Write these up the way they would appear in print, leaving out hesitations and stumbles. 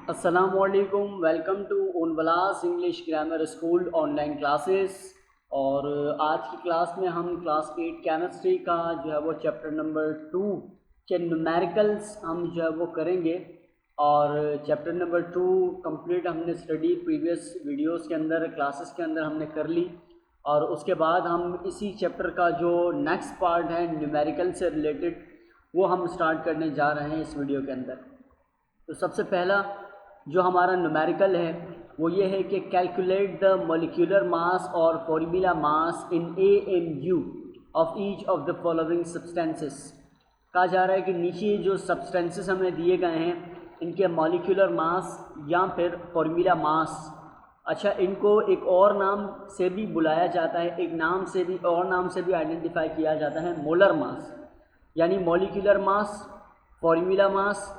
अस्सलामुअलैकुम, welcome to उनवलास English grammar school online classes. और आज की क्लास में हम क्लास 8 केमिस्ट्री का जो है वो चैप्टर नंबर 2 के न्यूमेरिकल्स हम जो है वो करेंगे। और चैप्टर नंबर 2 कंप्लीट हमने स्टडी प्रीवियस वीडियोस के अंदर क्लासेस के अंदर हमने कर ली। और उसके बाद हम इसी चैप्टर का जो नेक्स्ट पार्ट है न्यूमेरिकल से रिलेटेड वो हम स्टार्ट करने जा रहे हैं इस वीडियो के अंदर। तो सबसे पहला जो हमारा न्यूमेरिकल है वो ये है कि कैलकुलेट द मॉलिक्यूलर मास और formula mass in AMU of each of the following substances. कहा जा रहा है कि नीचे जो सब्सटेंसेस हमें दिए गए हैं इनके मॉलिक्यूलर मास या फिर फॉर्मूला मास, अच्छा इनको एक और नाम से भी बुलाया जाता है, एक नाम से भी और नाम से भी आइडेंटिफाई किया जाता है, मोलर मास। यानी मॉलिक्यूलर मास, फॉर्मूला मास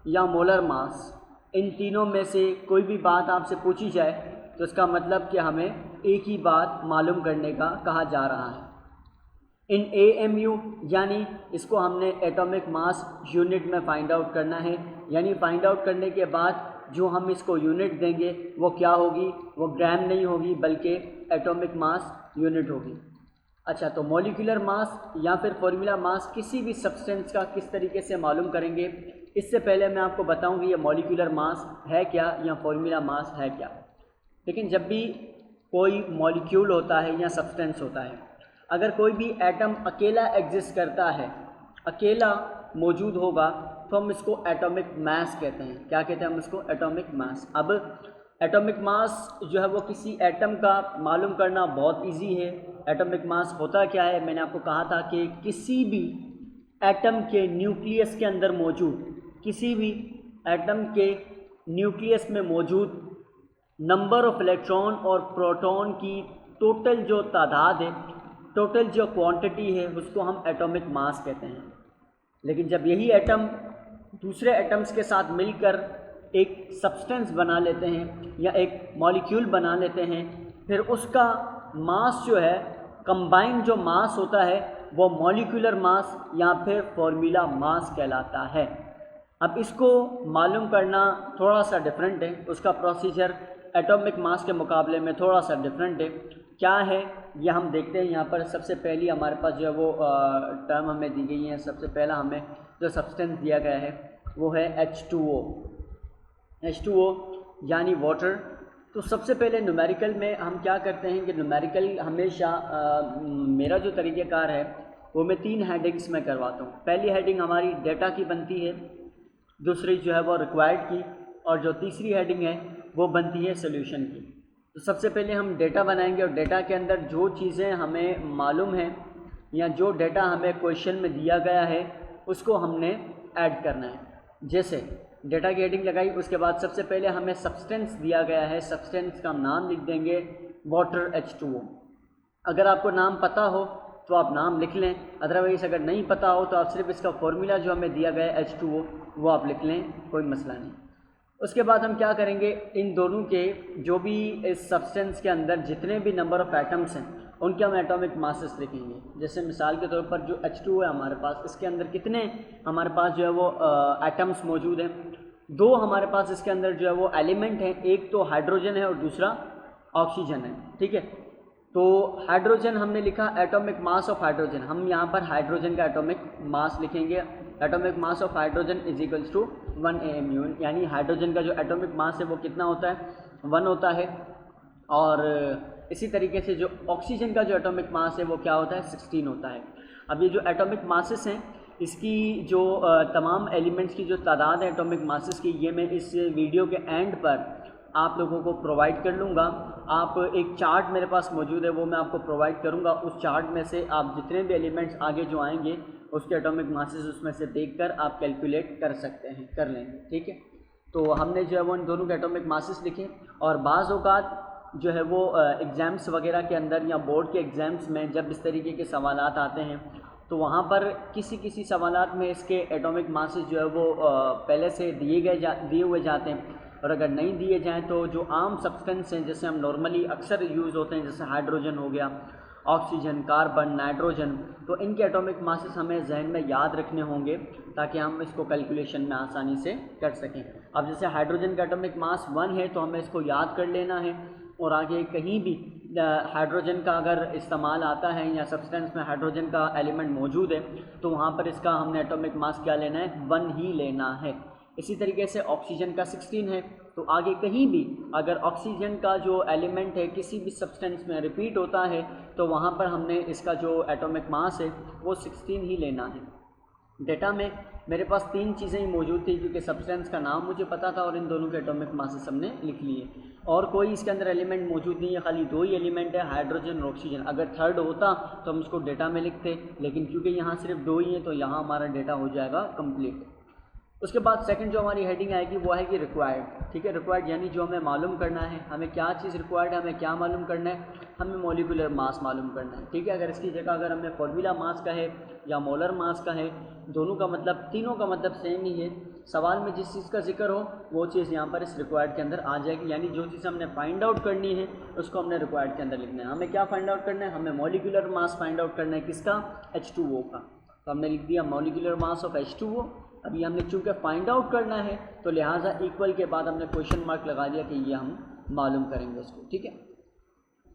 या मोलर मास, इन तीनों में से कोई भी बात आपसे पूछी जाए तो इसका मतलब कि हमें एक ही बात मालूम करने का कहा जा रहा है। इन AMU यानी इसको हमने एटॉमिक मास यूनिट में फाइंड आउट करना है। यानी फाइंड आउट करने के बाद जो हम इसको यूनिट देंगे वो क्या होगी, वो ग्राम नहीं होगी बल्कि एटॉमिक मास यूनिट होगी। अच्छा, तो मॉलिक्यूलर मास या फिर फॉर्मूला मास किसी भी सब्सटेंस का किस तरीके से मालूम करेंगे, इससे पहले मैं आपको बताऊं कि ये मॉलिक्यूलर मास है क्या या फॉर्मूला मास है क्या। लेकिन जब भी कोई मॉलिक्यूल होता है या सब्सटेंस होता है, अगर कोई भी एटम अकेला एग्जिस्ट करता है, अकेला मौजूद होगा, तो हम इसको एटॉमिक मास कहते हैं। क्या कहते हैं हम इसको? Atomic mass. अब एटॉमिक मास जो है वो किसी एटम का मालूम करना बहुत इजी है। एटॉमिक मास होता क्या है, मैंने आपको कहा था कि किसी भी एटम के न्यूक्लियस के अंदर मौजूद, किसी भी एटम के न्यूक्लियस में मौजूद नंबर ऑफ इलेक्ट्रॉन और प्रोटॉन की टोटल जो तादाद है, टोटल जो क्वांटिटी है, उसको हम एटॉमिक मास कहते हैं। लेकिन जब यही एटम दूसरे एटम्स के साथ मिलकर एक सब्सटेंस बना लेते हैं या एक मॉलिक्यूल बना लेते हैं, फिर उसका मास जो है, कंबाइंड जो मास होता है, वो मॉलिक्यूलर मास या फिर फॉर्मूला मास कहलाता है। अब इसको मालूम करना थोड़ा सा डिफरेंट है, उसका प्रोसीजर एटॉमिक मास के मुकाबले में थोड़ा सा डिफरेंट है। क्या है यह हम देखते हैं। यहाँ पर सबसे पहली हमारे पास जो है वो टर्म हमें दी गई है। सबसे पहला हमें जो सब्सटेंस दिया गया है वो है H2O। H2O यानी वाटर। तो सबसे पहले न्यूमेरिकल में हम क्या करते हैं कि न्यूमेरिकल हमेशा मेरा जो तरीक़ेकार है वो मैं 3 हेडिंग्स में करवाता हूँ। पहली हेडिंग हमारी डेटा की बनती है, दूसरी जो है वो रिक्वायर्ड की, और जो तीसरी हेडिंग है वो बनती है सोल्यूशन की। तो सबसे पहले हम डेटा बनाएंगे और डेटा के अंदर जो चीज़ें हमें मालूम हैं या जो डेटा हमें क्वेश्चन में दिया गया है उसको हमने ऐड करना है। जैसे डेटा की हेडिंग लगाई, उसके बाद सबसे पहले हमें सब्सटेंस दिया गया है, सब्सटेंस का नाम लिख देंगे वाटर H2O। अगर आपको नाम पता हो तो आप नाम लिख लें, अदरवाइज़ अगर नहीं पता हो तो आप सिर्फ इसका फॉर्मूला जो हमें दिया गया है H2O वो आप लिख लें, कोई मसला नहीं। उसके बाद हम क्या करेंगे, इन दोनों के जो भी इस सब्सटेंस के अंदर जितने भी नंबर ऑफ़ एटम्स हैं उनके हम एटॉमिक मासेस लिखेंगे। जैसे मिसाल के तौर पर जो H2O है हमारे पास, इसके अंदर कितने हमारे पास जो है वो एटम्स मौजूद हैं। 2 हमारे पास इसके अंदर जो है वो एलिमेंट हैं, एक तो हाइड्रोजन है और दूसरा ऑक्सीजन है। ठीक है, तो हाइड्रोजन हमने लिखा एटॉमिक मास ऑफ हाइड्रोजन, हम यहाँ पर हाइड्रोजन का एटॉमिक मास लिखेंगे। Atomic mass of hydrogen is equals to 1 AMU। यानी हाइड्रोजन का जो एटॉमिक मास है वो कितना होता है, 1 होता है। और इसी तरीके से जो ऑक्सीजन का जो एटॉमिक मास है वो क्या होता है, 16 होता है। अब ये जो एटॉमिक मासेस हैं इसकी जो तमाम एलिमेंट्स की जो तादाद है एटॉमिक मासेस की, ये मैं इस वीडियो के एंड पर आप लोगों को प्रोवाइड कर लूँगा। आप एक चार्ट मेरे पास मौजूद है वो मैं आपको प्रोवाइड करूँगा। उस चार्ट में से आप जितने भी एलिमेंट्स आगे जो आएंगे उसके एटॉमिक मासेस उसमें से देखकर आप कैलकुलेट कर सकते हैं, कर लेंगे। ठीक है, तो हमने जो है वो इन दोनों के एटॉमिक मासेस लिखे। और बाज़ औक़ात जो है वो एग्ज़ाम्स वगैरह के अंदर या बोर्ड के एग्ज़ाम्स में जब इस तरीके के सवालात आते हैं तो वहाँ पर किसी सवालात में इसके एटॉमिक मासेस जो है वो पहले से दिए हुए जाते हैं। और अगर नहीं दिए जाएँ तो जो आम सब्सटेंस हैं जैसे हम नॉर्मली अक्सर यूज़ होते हैं, जैसे हाइड्रोजन हो गया, ऑक्सीजन, कार्बन, नाइट्रोजन, तो इनके एटॉमिक मासेस हमें जहन में याद रखने होंगे ताकि हम इसको कैलकुलेशन में आसानी से कर सकें। अब जैसे हाइड्रोजन का एटॉमिक मास 1 है तो हमें इसको याद कर लेना है, और आगे कहीं भी हाइड्रोजन का अगर इस्तेमाल आता है या सब्सटेंस में हाइड्रोजन का एलिमेंट मौजूद है तो वहाँ पर इसका हमने एटॉमिक मास क्या लेना है, 1 ही लेना है। इसी तरीके से ऑक्सीजन का 16 है, तो आगे कहीं भी अगर ऑक्सीजन का जो एलिमेंट है किसी भी सब्सटेंस में रिपीट होता है तो वहाँ पर हमने इसका जो एटॉमिक मास है वो 16 ही लेना है। डेटा में मेरे पास 3 चीज़ें ही मौजूद थी क्योंकि सब्सटेंस का नाम मुझे पता था और इन दोनों के एटॉमिक मासेस हमने लिख लिए, और कोई इसके अंदर एलिमेंट मौजूद नहीं है, खाली 2 ही एलिमेंट है, हाइड्रोजन और ऑक्सीजन। अगर थर्ड होता तो हम उसको डेटा में लिखते, लेकिन क्योंकि यहाँ सिर्फ 2 ही हैं तो यहाँ हमारा डेटा हो जाएगा कंप्लीट। उसके बाद सेकंड जो हमारी हेडिंग आएगी वो है कि रिक्वायर्ड, ठीक है। रिक्वायर्ड यानी जो हमें मालूम करना है, हमें क्या चीज़ रिक्वायर्ड है, हमें क्या मालूम करना है, हमें मॉलिक्यूलर मास मालूम करना है, ठीक है। अगर इसकी जगह अगर हमें फॉर्मूला मास का है या मोलर मास का है, दोनों का मतलब, तीनों का मतलब सेम ही है। सवाल में जिस चीज़ का जिक्र हो वो चीज़ यहाँ पर इस रिक्वायर्ड के अंदर आ जाएगी, यानी जो चीज़ हमने फाइंड आउट करनी है उसको हमने रिक्वायर्ड के अंदर लिखना है। हमें क्या फाइंड आउट करना है, हमें मॉलिक्यूलर मास फाइंड आउट करना है, किसका, H2O का। तो हमने लिख दिया मॉलिक्यूलर मास ऑफ H2O। अभी हमने चूँकि फाइंड आउट करना है तो लिहाजा इक्वल के बाद हमने क्वेश्चन मार्क लगा दिया कि ये हम मालूम करेंगे उसको, ठीक है।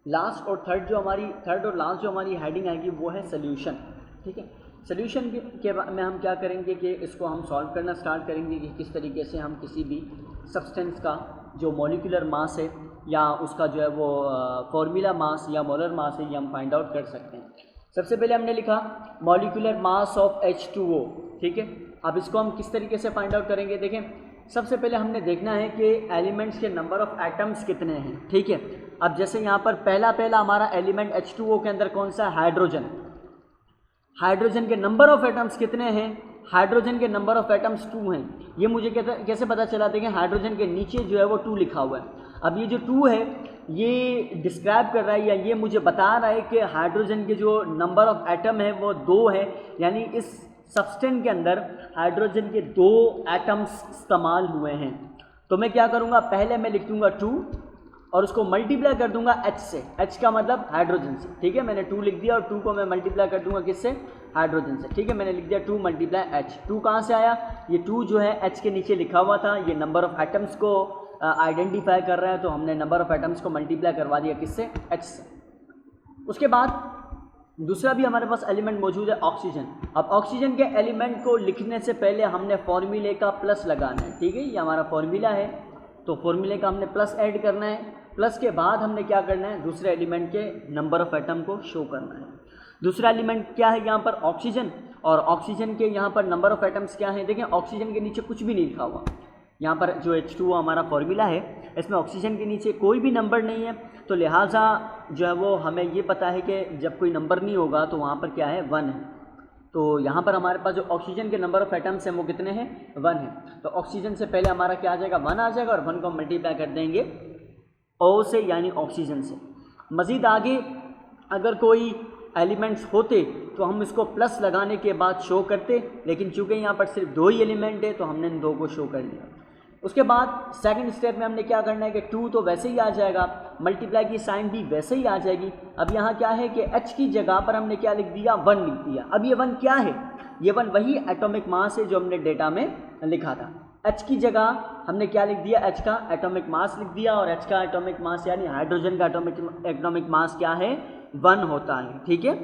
लास्ट और थर्ड और लास्ट जो हमारी हेडिंग आएगी वो है सोल्यूशन, ठीक है। सोल्यूशन के में हम क्या करेंगे कि इसको हम सॉल्व करना स्टार्ट करेंगे कि किस तरीके से हम किसी भी सब्सटेंस का जो मॉलिक्यूलर मास है या उसका जो है वो फॉर्मूला मास या मोलर मास है ये हम फाइंड आउट कर सकते हैं। सबसे पहले हमने लिखा मॉलिक्यूलर मास ऑफ H2O, ठीक है। अब इसको हम किस तरीके से फाइंड आउट करेंगे, देखें सबसे पहले हमने देखना है कि एलिमेंट्स के नंबर ऑफ एटम्स कितने हैं, ठीक है। अब जैसे यहाँ पर पहला हमारा एलिमेंट H2O के अंदर कौन सा, हाइड्रोजन। हाइड्रोजन के नंबर ऑफ एटम्स कितने हैं, हाइड्रोजन के नंबर ऑफ एटम्स 2 हैं। ये मुझे कैसे पता चला, देखें हाइड्रोजन के नीचे जो है वो 2 लिखा हुआ है। अब ये जो 2 है ये डिस्क्राइब कर रहा है या ये मुझे बता रहा है कि हाइड्रोजन के जो नंबर ऑफ एटम है वो 2 है, यानी इस सब्सटेंस के अंदर हाइड्रोजन के 2 एटम्स इस्तेमाल हुए हैं। तो मैं क्या करूँगा, पहले मैं लिख दूँगा 2 और उसको मल्टीप्लाई कर दूंगा H से, H का मतलब हाइड्रोजन से, ठीक है। मैंने 2 लिख दिया और 2 को मैं मल्टीप्लाई कर दूंगा किससे, हाइड्रोजन से, ठीक है। मैंने लिख दिया 2 मल्टीप्लाई H। 2 कहाँ से आया, ये 2 जो है H के नीचे लिखा हुआ था, ये नंबर ऑफ एटम्स को आइडेंटिफाई कर रहा है, तो हमने नंबर ऑफ एटम्स को मल्टीप्लाई करवा दिया किससे, H से। उसके बाद दूसरा भी हमारे पास एलिमेंट मौजूद है, ऑक्सीजन। अब ऑक्सीजन के एलिमेंट को लिखने से पहले हमने फॉर्मूले का प्लस लगाना है, ठीक है। ये हमारा फॉर्मूला है तो फॉर्मूले का हमने प्लस ऐड करना है। प्लस के बाद हमने क्या करना है, दूसरे एलिमेंट के नंबर ऑफ एटम को शो करना है। दूसरा एलिमेंट क्या है यहाँ पर, ऑक्सीजन, और ऑक्सीजन के यहाँ पर नंबर ऑफ एटम्स क्या है, देखें ऑक्सीजन के नीचे कुछ भी नहीं लिखा हुआ। यहाँ पर जो H2O हमारा फॉर्मूला है इसमें ऑक्सीजन के नीचे कोई भी नंबर नहीं है, तो लिहाजा जो है वो हमें ये पता है कि जब कोई नंबर नहीं होगा तो वहाँ पर क्या है, 1 है। तो यहाँ पर हमारे पास जो ऑक्सीजन के नंबर ऑफ एटम्स हैं वो कितने हैं, 1 है। तो ऑक्सीजन से पहले हमारा क्या आ जाएगा, 1 आ जाएगा, और 1 को मल्टीप्लाई कर देंगे O से यानी ऑक्सीजन से। मज़ीद आगे अगर कोई एलिमेंट्स होते तो हम इसको प्लस लगाने के बाद शो करते, लेकिन चूँकि यहाँ पर सिर्फ 2 ही एलिमेंट है तो हमने इन 2 को शो कर दिया। उसके बाद सेकंड स्टेप में हमने क्या करना है कि 2 तो वैसे ही आ जाएगा, मल्टीप्लाई की साइन भी वैसे ही आ जाएगी। अब यहाँ क्या है कि H की जगह पर हमने क्या लिख दिया, 1 लिख दिया। अब ये 1 क्या है, ये 1 वही एटॉमिक मास है जो हमने डेटा में लिखा था। H की जगह हमने क्या लिख दिया, H का एटॉमिक मास लिख दिया, और H का एटॉमिक मास यानी हाइड्रोजन का एटॉमिक मास क्या है, 1 होता है, ठीक है।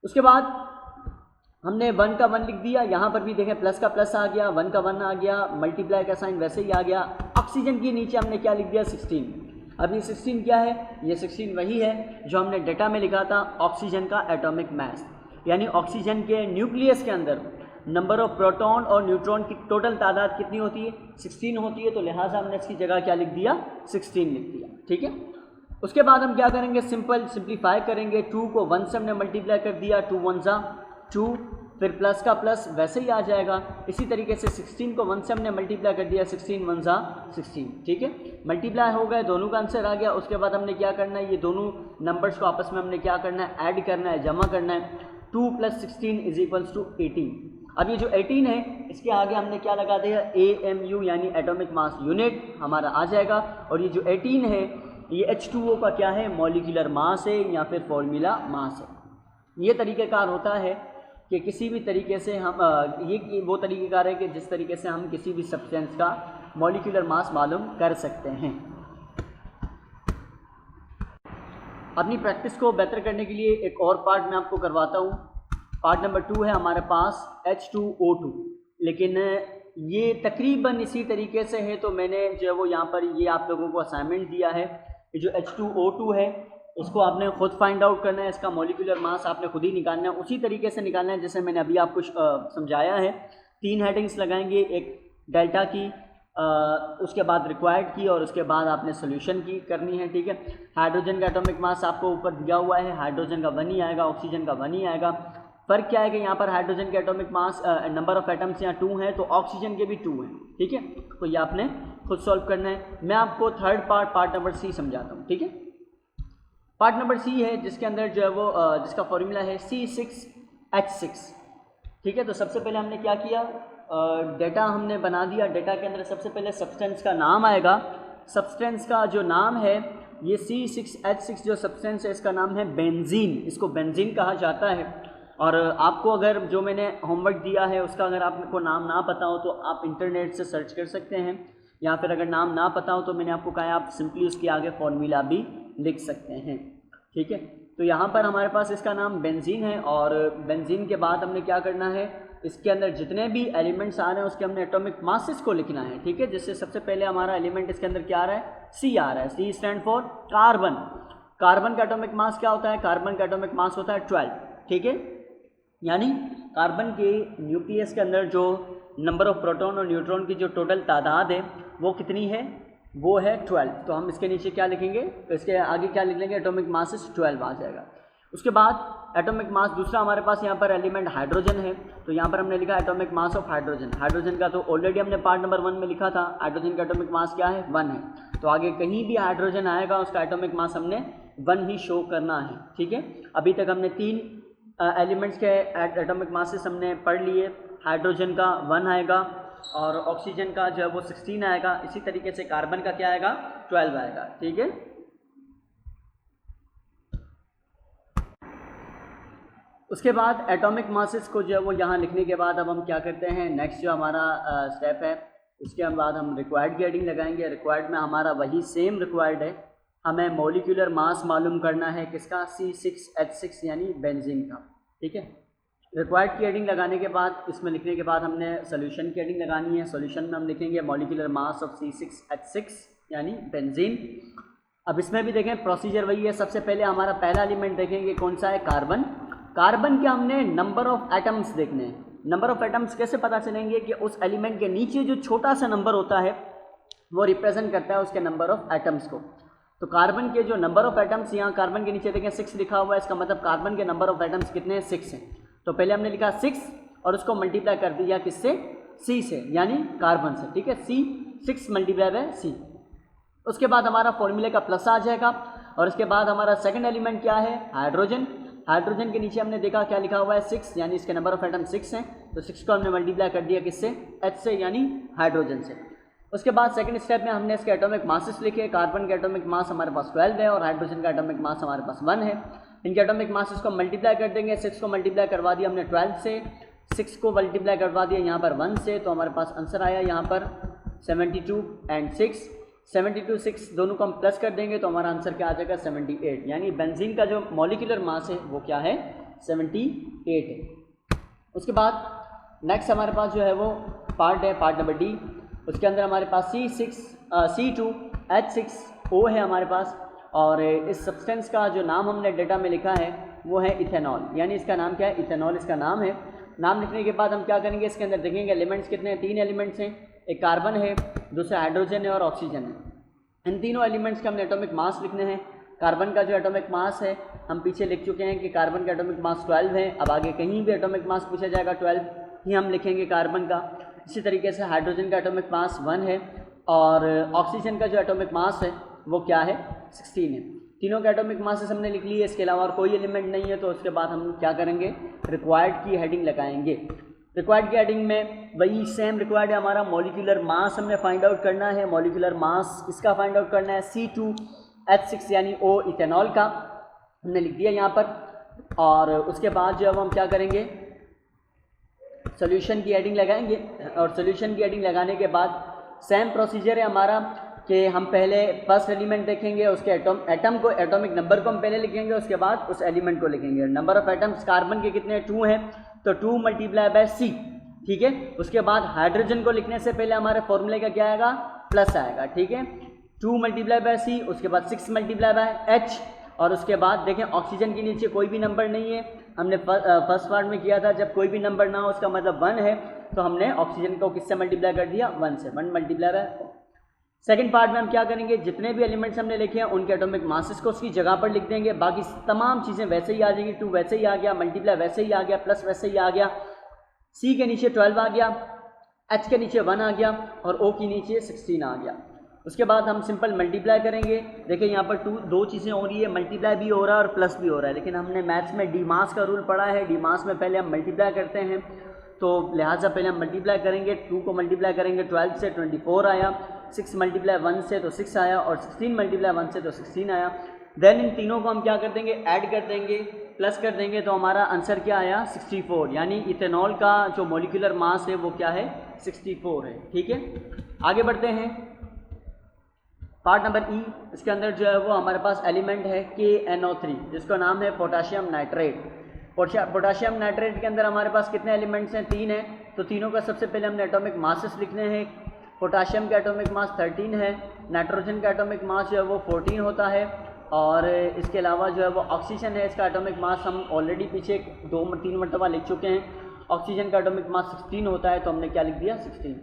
उसके बाद हमने 1 का 1 लिख दिया, यहाँ पर भी देखें प्लस का प्लस आ गया, 1 का 1 आ गया, मल्टीप्लाई का साइन वैसे ही आ गया। ऑक्सीजन के नीचे हमने क्या लिख दिया, 16। अब ये 16 क्या है, ये 16 वही है जो हमने डेटा में लिखा था, ऑक्सीजन का एटॉमिक मास, यानी ऑक्सीजन के न्यूक्लियस के अंदर नंबर ऑफ प्रोटॉन और न्यूट्रॉन की टोटल तादाद कितनी होती है, 16 होती है। तो लिहाजा हमने इसकी जगह क्या लिख दिया, 16 लिख दिया, ठीक है। उसके बाद हम क्या करेंगे, सिंप्लीफाई करेंगे। 2 को 1 से हमने मल्टीप्लाई कर दिया, 2 1 जा 2, फिर प्लस का प्लस वैसे ही आ जाएगा। इसी तरीके से 16 को 1 से हमने मल्टीप्लाई कर दिया, 16 1 जा 16, ठीक है। मल्टीप्लाई हो गए, दोनों का आंसर आ गया। उसके बाद हमने क्या करना है, ये दोनों नंबर्स को आपस में हमने क्या करना है, ऐड करना है, जमा करना है। 2 + 16 = 18। अब ये जो 18 है इसके आगे हमने क्या लगा दिया, AMU यानी एटॉमिक मास यूनिट हमारा आ जाएगा। और ये जो 18 है ये H2O का क्या है, मॉलिक्यूलर मास है या फिर फॉर्मूला मास है। ये तरीक़ेकार होता है कि किसी भी तरीके से हम ये वो तरीक़ेकार है कि जिस तरीके से हम किसी भी सब्सटेंस का मॉलिक्यूलर मास मालूम कर सकते हैं। अपनी प्रैक्टिस को बेहतर करने के लिए एक और पार्ट मैं आपको करवाता हूँ। पार्ट नंबर 2 है हमारे पास H2O2, लेकिन ये तकरीबन इसी तरीके से है, तो मैंने जो है वो यहाँ पर ये आप लोगों को असाइनमेंट दिया है कि जो H2O2 है इसको आपने खुद फाइंड आउट करना है, इसका मॉलिक्यूलर मास आपने खुद ही निकालना है, उसी तरीके से निकालना है जैसे मैंने अभी आपको समझाया है। 3 हेडिंग्स लगाएंगे, एक डेल्टा की, उसके बाद रिक्वायर्ड की, और उसके बाद आपने सोल्यूशन की करनी है, ठीक है। हाइड्रोजन का एटॉमिक मास आपको ऊपर दिया हुआ है, हाइड्रोजन का 1 ही आएगा, ऑक्सीजन का 1 ही आएगा। फ़र्क क्या है कि यहाँ पर हाइड्रोजन के atomic mass number of atoms यहाँ 2 हैं, तो ऑक्सीजन के भी 2 हैं, ठीक है। तो ये आपने खुद सॉल्व करना है। मैं आपको थर्ड पार्ट नंबर C समझाता हूँ, ठीक है। पार्ट नंबर C है जिसके अंदर जो है वो जिसका फॉर्मूला है C6H6, ठीक है। तो सबसे पहले हमने क्या किया, डेटा हमने बना दिया। डेटा के अंदर सबसे पहले सब्सटेंस का नाम आएगा। सब्सटेंस का जो नाम है ये C6H6 जो सब्सटेंस है इसका नाम है बेंजीन, इसको बेंजीन कहा जाता है। और आपको अगर जो मैंने होमवर्क दिया है उसका अगर आपको नाम ना पता हो तो आप इंटरनेट से सर्च कर सकते हैं, या फिर अगर नाम ना पता हो तो मैंने आपको कहा आप सिंपली उसके आगे फॉर्मूला भी लिख सकते हैं, ठीक है। तो यहाँ पर हमारे पास इसका नाम बेंजीन है, और बेंजीन के बाद हमने क्या करना है, इसके अंदर जितने भी एलिमेंट्स आ रहे हैं उसके हमने एटॉमिक मासेस को लिखना है, ठीक है। जिससे सबसे पहले हमारा एलिमेंट इसके अंदर क्या आ रहा है, C आ रहा है। C stand for carbon. Carbon का एटॉमिक मास क्या होता है, कार्बन का एटॉमिक मास होता है 12, ठीक है। यानी कार्बन के न्यूक्लियस के अंदर जो नंबर ऑफ प्रोटॉन और न्यूट्रॉन की जो टोटल तादाद है वो कितनी है, वो है 12। तो हम इसके नीचे क्या लिखेंगे, तो इसके आगे क्या लिख लेंगे, एटॉमिक मास 12 आ जाएगा। उसके बाद एटॉमिक मास दूसरा हमारे पास यहाँ पर एलिमेंट हाइड्रोजन है, तो यहाँ पर हमने लिखा atomic mass of hydrogen. Hydrogen का तो ऑलरेडी हमने पार्ट नंबर 1 में लिखा था, हाइड्रोजन का एटॉमिक मास क्या है, 1 है। तो आगे कहीं भी हाइड्रोजन आएगा उसका एटॉमिक मास हमने 1 ही शो करना है, ठीक है। अभी तक हमने 3 एलिमेंट्स के एटॉमिक मासेस हमने पढ़ लिए। हाइड्रोजन का 1 आएगा, और ऑक्सीजन का जो है वो 16 आएगा। इसी तरीके से कार्बन का क्या आएगा, 12 आएगा, ठीक है। उसके बाद एटॉमिक मासेस को जो है वो यहाँ लिखने के बाद अब हम क्या करते हैं, नेक्स्ट जो हमारा स्टेप है उसके बाद हम रिक्वायर्ड की हेडिंग लगाएंगे। रिक्वायर्ड में हमारा वही सेम रिक्वायर्ड है, हमें मॉलिक्यूलर मास मालूम करना है किसका, C6H6 यानी बेंजीन का, ठीक है। रिक्वायर्ड की हेडिंग लगाने के बाद इसमें लिखने के बाद हमने सोल्यूशन की हेडिंग लगानी है। सोल्यूशन में हम लिखेंगे मॉलिक्यूलर मास ऑफ C6H6 यानी बेंजीन। अब इसमें भी देखें प्रोसीजर वही है। सबसे पहले हमारा पहला एलिमेंट देखेंगे कौन सा है, कार्बन। कार्बन के हमने नंबर ऑफ एटम्स देखने हैं। नंबर ऑफ एटम्स कैसे पता चलेंगे कि उस एलिमेंट के नीचे जो छोटा सा नंबर होता है वो रिप्रेजेंट करता है उसके नंबर ऑफ एटम्स को। तो कार्बन के जो नंबर ऑफ एटम्स, यहाँ कार्बन के नीचे देखें 6 लिखा हुआ है, इसका मतलब कार्बन के नंबर ऑफ एटम्स कितने हैं, 6 हैं। तो पहले हमने लिखा 6 और उसको मल्टीप्लाई कर दिया किससे, C से, यानी कार्बन से, ठीक है। C 6 multiply by C। उसके बाद हमारा फॉर्मूले का प्लस आ जाएगा। और उसके बाद हमारा सेकंड एलिमेंट क्या है, हाइड्रोजन। हाइड्रोजन के नीचे हमने देखा क्या लिखा हुआ है, 6, यानी इसके नंबर ऑफ एटम 6 हैं। तो 6 को हमने मल्टीप्लाई कर दिया किससे, H से, यानी हाइड्रोजन से। उसके बाद सेकंड स्टेप में हमने इसके एटॉमिक मासेस लिखे। कार्बन का एटॉमिक मास हमारे पास 12 है और हाइड्रोजन का एटॉमिक मास हमारे पास 1 है। इनके एटॉमिक मासेस को मल्टीप्लाई कर देंगे। 6 को मल्टीप्लाई करवा दिया हमने 12 से, 6 को मल्टीप्लाई करवा दिया यहाँ पर 1 से, तो हमारे पास आंसर आया यहाँ पर 72 एंड 6। 72 6 दोनों को हम प्लस कर देंगे तो हमारा आंसर क्या आ जाएगा, 78। यानी बेंजीन का जो मॉलिक्यूलर मास है वो क्या है, 78 है। उसके बाद नेक्स्ट हमारे पास जो है वो पार्ट है, पार्ट नंबर डी। उसके अंदर हमारे पास C2H6O है हमारे पास, और इस सब्सटेंस का जो नाम हमने डेटा में लिखा है वो है इथेनॉल। यानी इसका नाम क्या है, इथेनॉल इसका नाम है। नाम लिखने के बाद हम क्या करेंगे, इसके अंदर देखेंगे एलिमेंट्स कितने हैं, 3 एलिमेंट्स हैं। एक कार्बन है, दूसरा हाइड्रोजन है और ऑक्सीजन है। इन तीनों एलिमेंट्स के हमने एटॉमिक मास लिखने हैं। कार्बन का जो एटॉमिक मास है हम पीछे लिख चुके हैं कि कार्बन का एटॉमिक मास 12 है। अब आगे कहीं भी एटॉमिक मास पूछा जाएगा 12 ही हम लिखेंगे कार्बन का। इसी तरीके से हाइड्रोजन का एटॉमिक मास 1 है और ऑक्सीजन का जो एटॉमिक मास है वो क्या है, 16 है। तीनों के एटॉमिक मासेस हमने लिख लिए। इसके अलावा और कोई एलिमेंट नहीं है, तो उसके बाद हम क्या करेंगे, रिक्वायर्ड की हेडिंग लगाएंगे। रिक्वायर्ड की हेडिंग में वही सेम रिक्वायर्ड है हमारा, मॉलिक्यूलर मास हमने फाइंड आउट करना है। मॉलिक्यूलर मास किसका फाइंड आउट करना है, C2H6 यानी O इथेनॉल का हमने लिख दिया यहाँ पर। और उसके बाद जो अब हम क्या करेंगे, सोल्यूशन की हेडिंग लगाएंगे। और सोल्यूशन की हेडिंग लगाने के बाद सेम प्रोसीजर है हमारा कि हम पहले फर्स्ट एलिमेंट देखेंगे, उसके एटम को, एटॉमिक नंबर को हम पहले लिखेंगे, उसके बाद उस एलिमेंट को लिखेंगे। नंबर ऑफ एटम्स कार्बन के कितने 2 हैं, तो 2 मल्टीप्लाई बाय C, ठीक है। उसके बाद हाइड्रोजन को लिखने से पहले हमारे फॉर्मूले का क्या आएगा, प्लस आएगा, ठीक है। 2 मल्टीप्लाई बाय C, उसके बाद 6 मल्टीप्लाई बाय H, और उसके बाद देखें ऑक्सीजन के नीचे कोई भी नंबर नहीं है। हमने फर्स्ट पार्ट में किया था, जब कोई भी नंबर ना हो उसका मतलब 1 है, तो हमने ऑक्सीजन को किससे मल्टीप्लाई कर दिया, 1 से, 1 मल्टीप्लाई बाय। सेकंड पार्ट में हम क्या करेंगे, जितने भी एलिमेंट्स हमने लिखे हैं उनके एटॉमिक मासेस को उसकी जगह पर लिख देंगे, बाकी तमाम चीज़ें वैसे ही आ जाएंगी। 2 वैसे ही आ गया, मल्टीप्लाई वैसे ही आ गया, प्लस वैसे ही आ गया, C के नीचे 12 आ गया, H के नीचे 1 आ गया, और O के नीचे 16 आ गया। उसके बाद हम सिंपल मल्टीप्लाई करेंगे। देखिए यहाँ पर दो चीज़ें हो रही है, मल्टीप्लाई भी हो रहा है और प्लस भी हो रहा है, लेकिन हमने मैथ्स में डी मास का रूल पढ़ा है। डी मास में पहले हम मल्टीप्लाई करते हैं, तो लिहाजा पहले हम मल्टीप्लाई करेंगे। 2 को मल्टीप्लाई करेंगे 12 से, 24 आया। 6 मल्टीप्लाई 1 से तो 6 आया, और 16 मल्टीप्लाई 1 से तो 16 आया। देन इन तीनों को हम क्या कर देंगे, ऐड कर देंगे, प्लस कर देंगे, तो हमारा आंसर क्या आया, 64। यानी इथेनॉल का जो मॉलिक्यूलर मास है वो क्या है, 64 है, ठीक है। आगे बढ़ते हैं, पार्ट नंबर E। इसके अंदर जो है वो हमारे पास एलिमेंट है KNO3, जिसका नाम है पोटाशियम नाइट्रेट। पोटाशियम नाइट्रेट के अंदर हमारे पास कितने एलिमेंट्स हैं, 3 हैं। तो तीनों का सबसे पहले हमने एटॉमिक मासेस लिखने हैं। पोटाशियम का एटॉमिक मास 13 है, नाइट्रोजन का एटॉमिक मास जो है वो 14 होता है, और इसके अलावा जो है वो ऑक्सीजन है, इसका एटॉमिक मास हम ऑलरेडी पीछे 2-3 मरतबा लिख चुके हैं। ऑक्सीजन का एटॉमिक मास 16 होता है, तो हमने क्या लिख दिया, 16।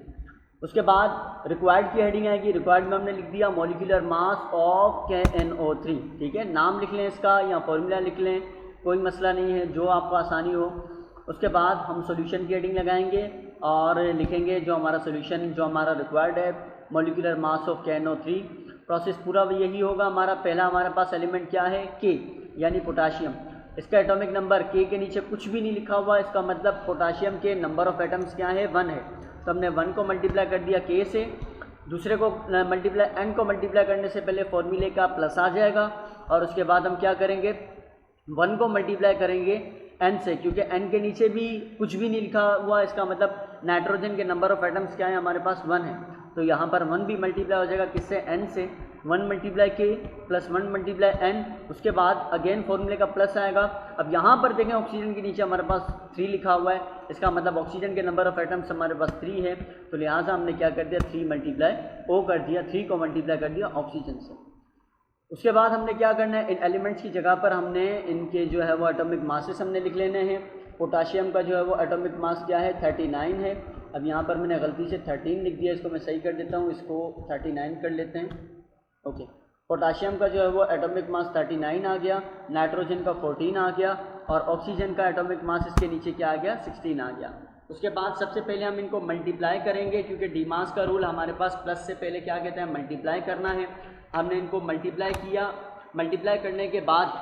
उसके बाद रिक्वायर्ड की हेडिंग आएगी। रिक्वायर्ड में हमने लिख दिया मॉलिक्यूलर मास ऑफ KNO3, ठीक है। नाम लिख लें इसका या फॉर्मूला लिख लें, कोई मसला नहीं है, जो आपको आसानी हो। उसके बाद हम सॉल्यूशन की हेडिंग लगाएंगे और लिखेंगे जो हमारा सॉल्यूशन, जो हमारा रिक्वायर्ड है, molecular mass of KNO3। Process पूरा यही होगा हमारा। पहला हमारे पास एलिमेंट क्या है, K, यानी पोटाशियम। इसका एटॉमिक नंबर K के नीचे कुछ भी नहीं लिखा हुआ, इसका मतलब पोटाशियम के नंबर ऑफ एटम्स क्या है, 1 है। तो हमने 1 को मल्टीप्लाई कर दिया K से, दूसरे को मल्टीप्लाई N को मल्टीप्लाई करने से पहले फॉर्मूले का प्लस आ जाएगा, और उसके बाद हम क्या करेंगे, 1 को मल्टीप्लाई करेंगे N से, क्योंकि N के नीचे भी कुछ भी नहीं लिखा हुआ, इसका मतलब नाइट्रोजन के नंबर ऑफ एटम्स क्या है, हमारे पास 1 है। तो यहाँ पर 1 भी मल्टीप्लाई हो जाएगा किससे, N से। 1 multiply K plus 1 multiply N, उसके बाद अगेन फॉर्मूले का प्लस आएगा। अब यहाँ पर देखें ऑक्सीजन के नीचे हमारे पास 3 लिखा हुआ है, इसका मतलब ऑक्सीजन के नंबर ऑफ एटम्स हमारे पास 3 है, तो लिहाजा हमने क्या कर दिया, 3 मल्टीप्लाई O कर दिया, 3 को मल्टीप्लाई कर दिया ऑक्सीजन से। उसके बाद हमने क्या करना है, इन एलिमेंट्स की जगह पर हमने इनके जो है वो एटॉमिक मासेस हमने लिख लेने हैं। पोटाशियम का जो है वो एटॉमिक मास क्या है, 39 है। अब यहाँ पर मैंने गलती से 13 लिख दिया, इसको मैं सही कर देता हूँ, इसको 39 कर लेते हैं, ओके। पोटाशियम का जो है वो एटॉमिक मास 39 आ गया, नाइट्रोजन का 14 आ गया, और ऑक्सीजन का एटॉमिक मास इसके नीचे क्या आ गया, 16 आ गया। उसके बाद सबसे पहले हम इनको मल्टीप्लाई करेंगे, क्योंकि डी मास का रूल हमारे पास प्लस से पहले क्या कहते हैं, मल्टीप्लाई करना है। हमने इनको मल्टीप्लाई किया, मल्टीप्लाई करने के बाद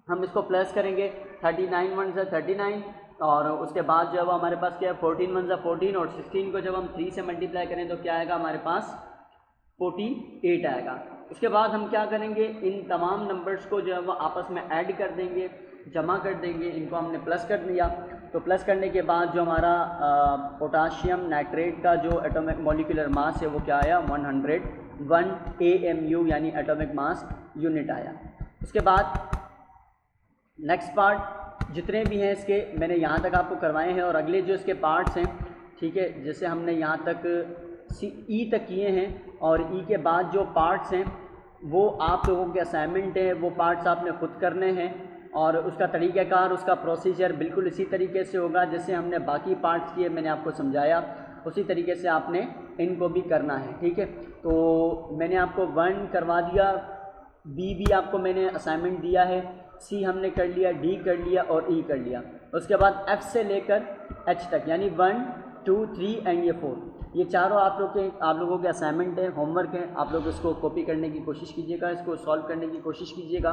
हम इसको प्लस करेंगे, 39 1 से 39, और उसके बाद जो है वो हमारे पास क्या है, 14 1 से 14, और 16 को जब हम 3 से मल्टीप्लाई करें तो क्या आएगा, हमारे पास 48 आएगा। उसके बाद हम क्या करेंगे, इन तमाम नंबर्स को जो है वो आपस में ऐड कर देंगे, जमा कर देंगे। इनको हमने प्लस कर दिया, तो प्लस करने के बाद जो हमारा पोटाशियम नाइट्रेट का जो एटॉमिक मॉलिक्यूलर मास है वो क्या आया, 101 AMU, यानी एटॉमिक मास यूनिट आया। उसके बाद नेक्स्ट पार्ट जितने भी हैं इसके मैंने यहाँ तक आपको करवाए हैं, और अगले जो इसके पार्ट्स हैं, ठीक है, जैसे हमने यहाँ तक E तक किए हैं, और E के बाद जो पार्ट्स हैं वो आप लोगों के असाइनमेंट है, वो पार्ट्स आपने खुद करने हैं, और उसका तरीक़ाकार, उसका प्रोसीजर बिल्कुल इसी तरीके से होगा जैसे हमने बाकी पार्ट्स किए, मैंने आपको समझाया, उसी तरीके से आपने इनको भी करना है, ठीक है। तो मैंने आपको 1 करवा दिया, B भी आपको मैंने असाइनमेंट दिया है, C हमने कर लिया, D कर लिया और E कर लिया। उसके बाद F से लेकर H तक, यानी 1 2 3 एंड ये 4, ये चारों आप लोगों के असाइनमेंट है, होमवर्क है। आप लोग इसको कॉपी करने की कोशिश कीजिएगा, इसको सॉल्व करने की कोशिश कीजिएगा,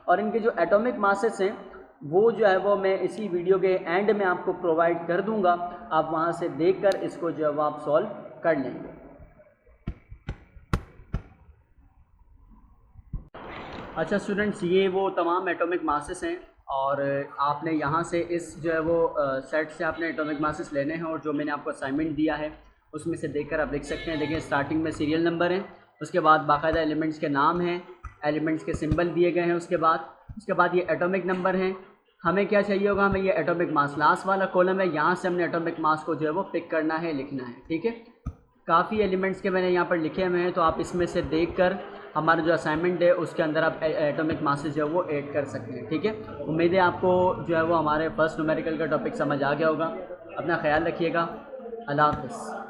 और इनके जो एटॉमिक मासेस हैं वो जो है वो मैं इसी वीडियो के एंड में आपको प्रोवाइड कर दूंगा, आप वहाँ से देखकर इसको जो है वो आप सॉल्व कर लेंगे। अच्छा स्टूडेंट्स, ये वो तमाम एटॉमिक मासेस हैं, और आपने यहाँ से इस जो है वो सेट से आपने एटॉमिक मासेस लेने हैं, और जो मैंने आपको असाइनमेंट दिया है उसमें से देखकर आप लिख सकते हैं। देखिए स्टार्टिंग में सीरियल नंबर है, उसके बाद बाकायदा एलिमेंट्स के नाम हैं, एलिमेंट्स के सिंबल दिए गए हैं, उसके बाद ये एटॉमिक नंबर हैं। हमें क्या चाहिए होगा, हमें ये एटॉमिक मास लास्ट वाला कॉलम है, यहाँ से हमने एटॉमिक मास को जो है वो पिक करना है, लिखना है। ठीक है, काफ़ी एलिमेंट्स के मैंने यहाँ पर लिखे हुए हैं, तो आप इसमें से देखकर हमारा जो असाइनमेंट है उसके अंदर आप एटॉमिक मासेस जो है वो ऐड कर सकते हैं। ठीक है, उम्मीद है आपको जो है वो हमारे फर्स्ट न्यूमेरिकल का टॉपिक समझ आ गया होगा। अपना ख्याल रखिएगा। अल्लाह हाफ़िज़।